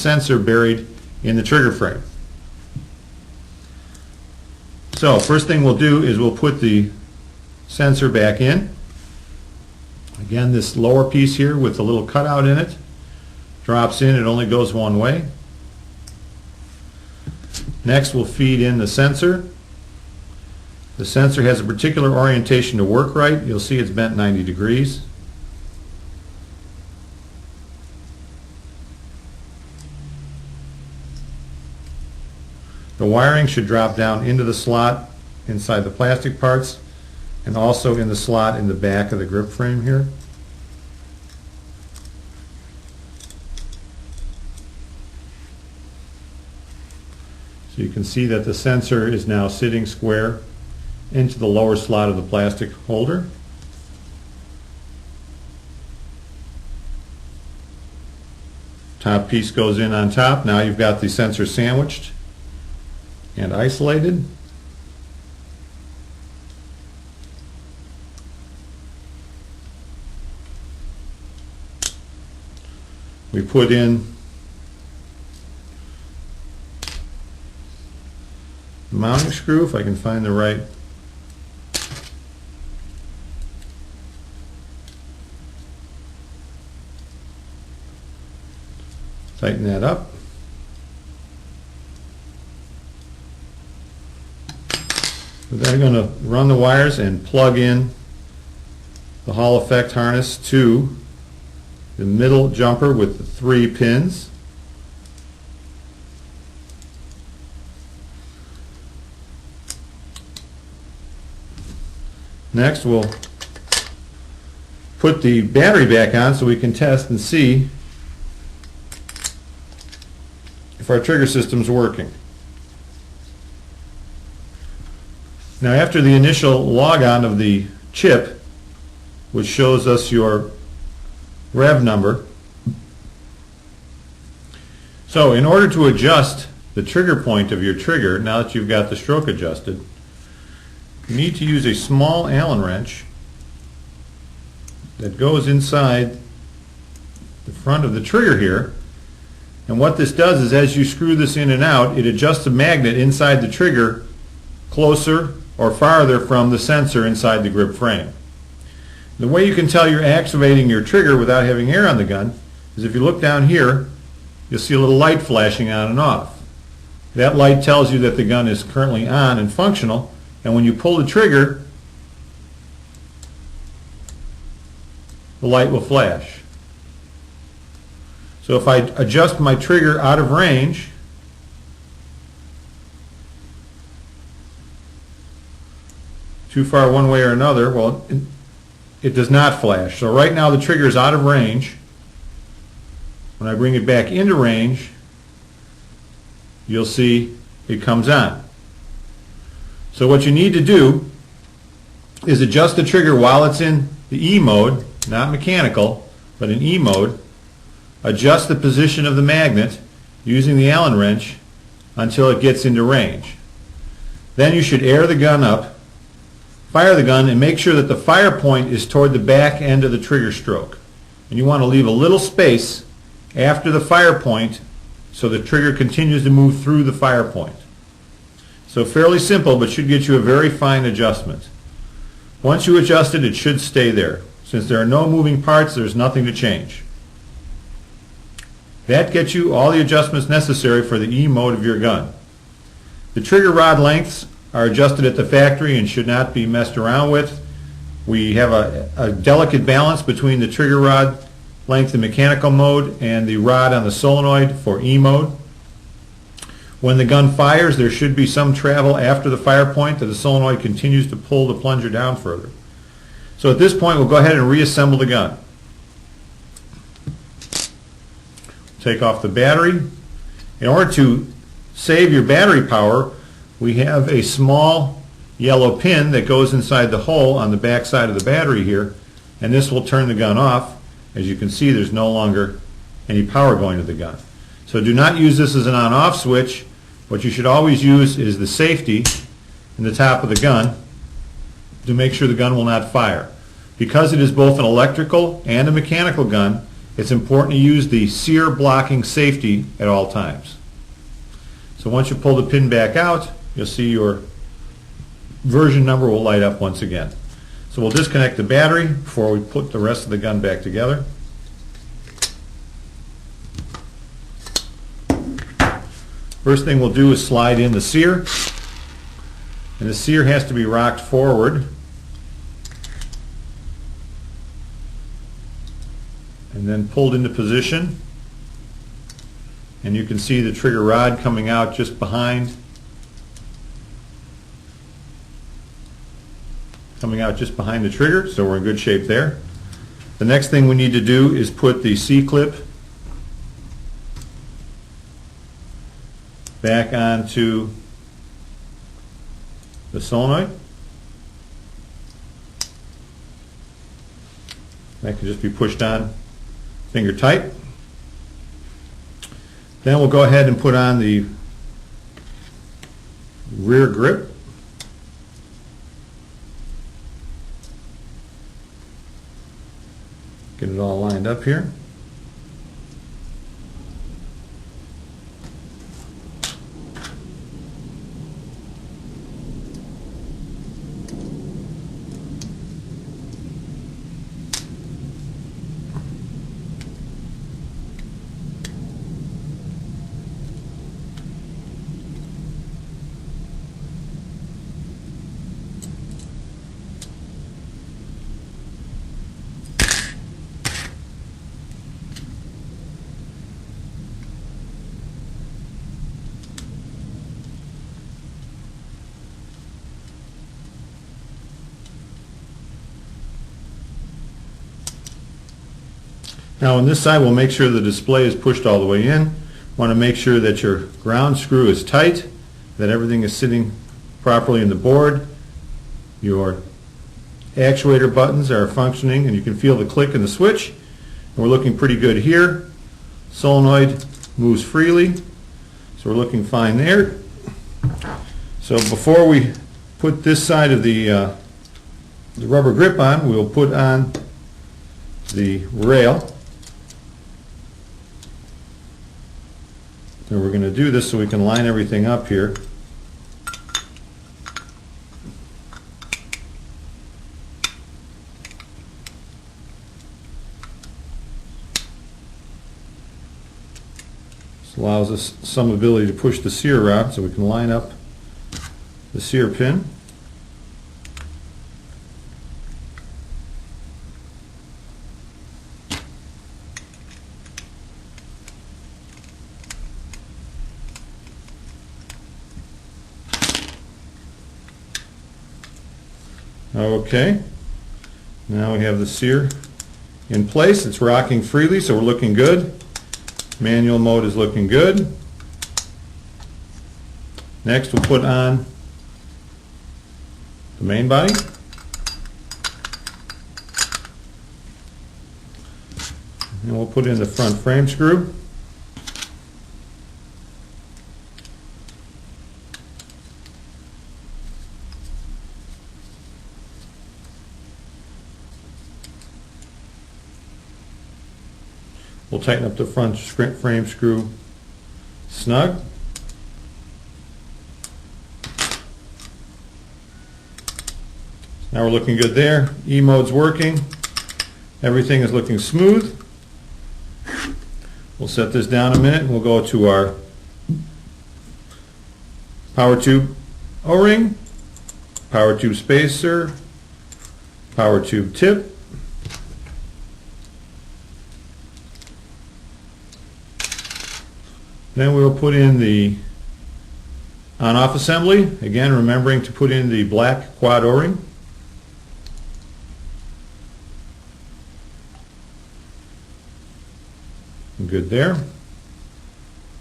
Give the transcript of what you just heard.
sensor buried in the trigger frame. So first thing we'll do is we'll put the sensor back in. Again, this lower piece here with the little cutout in it drops in. It only goes one way. Next we'll feed in the sensor. The sensor has a particular orientation to work right. You'll see it's bent 90 degrees. The wiring should drop down into the slot inside the plastic parts and also in the slot in the back of the grip frame here. So you can see that the sensor is now sitting square into the lower slot of the plastic holder. Top piece goes in on top. Now you've got the sensor sandwiched and isolated. We put in the mounting screw, if I can find the right tighten that up. We're then going to run the wires and plug in the Hall effect harness to the middle jumper with the 3 pins. Next we'll put the battery back on so we can test and see if our trigger system's working. Now after the initial log on of the chip, which shows us your rev number, so in order to adjust the trigger point of your trigger, now that you've got the stroke adjusted, you need to use a small Allen wrench that goes inside the front of the trigger here. And what this does is as you screw this in and out, it adjusts the magnet inside the trigger closer or farther from the sensor inside the grip frame. The way you can tell you're activating your trigger without having air on the gun is if you look down here, you'll see a little light flashing on and off. That light tells you that the gun is currently on and functional, and when you pull the trigger, the light will flash. So if I adjust my trigger out of range, too far one way or another, well, it does not flash. So right now the trigger is out of range. When I bring it back into range, you'll see it comes on. So what you need to do is adjust the trigger while it's in the E mode, not mechanical, but in E mode. Adjust the position of the magnet using the Allen wrench until it gets into range. Then you should air the gun up, fire the gun, and make sure that the fire point is toward the back end of the trigger stroke. And you want to leave a little space after the fire point so the trigger continues to move through the fire point. So fairly simple, but should get you a very fine adjustment. Once you adjust it, it should stay there. Since there are no moving parts, there's nothing to change. That gets you all the adjustments necessary for the E mode of your gun. The trigger rod lengths are adjusted at the factory and should not be messed around with. We have a delicate balance between the trigger rod length in mechanical mode and the rod on the solenoid for E mode. When the gun fires, there should be some travel after the fire point that the solenoid continues to pull the plunger down further. So at this point, we'll go ahead and reassemble the gun. Take off the battery. In order to save your battery power, we have a small yellow pin that goes inside the hole on the back side of the battery here, and this will turn the gun off. As you can see, there's no longer any power going to the gun. So do not use this as an on-off switch. What you should always use is the safety in the top of the gun to make sure the gun will not fire. Because it is both an electrical and a mechanical gun, it's important to use the sear blocking safety at all times. So once you pull the pin back out, you'll see your version number will light up once again. So we'll disconnect the battery before we put the rest of the gun back together. First thing we'll do is slide in the sear. And the sear has to be rocked forward. And then pulled into position. And you can see the trigger rod coming out just behind the trigger, so we're in good shape there. The next thing we need to do is put the C-clip back onto the solenoid. That can just be pushed on finger tight. Then we'll go ahead and put on the rear grip. Get it all lined up here. Now on this side, we'll make sure the display is pushed all the way in. Want to make sure that your ground screw is tight, that everything is sitting properly in the board. Your actuator buttons are functioning and you can feel the click in the switch. And we're looking pretty good here. Solenoid moves freely, so we're looking fine there. So before we put this side of the rubber grip on, we'll put on the rail. And we're going to do this so we can line everything up here. This allows us some ability to push the sear out so we can line up the sear pin. Okay, now we have the sear in place. It's rocking freely, so we're looking good. Manual mode is looking good. Next we'll put on the main body. And we'll put in the front frame screw. We'll tighten up the front frame screw snug. Now we're looking good there. E-mode's working. Everything is looking smooth. We'll set this down a minute and we'll go to our power tube O-ring, power tube spacer, power tube tip. Then we'll put in the on-off assembly, again remembering to put in the black quad O-ring. Good there.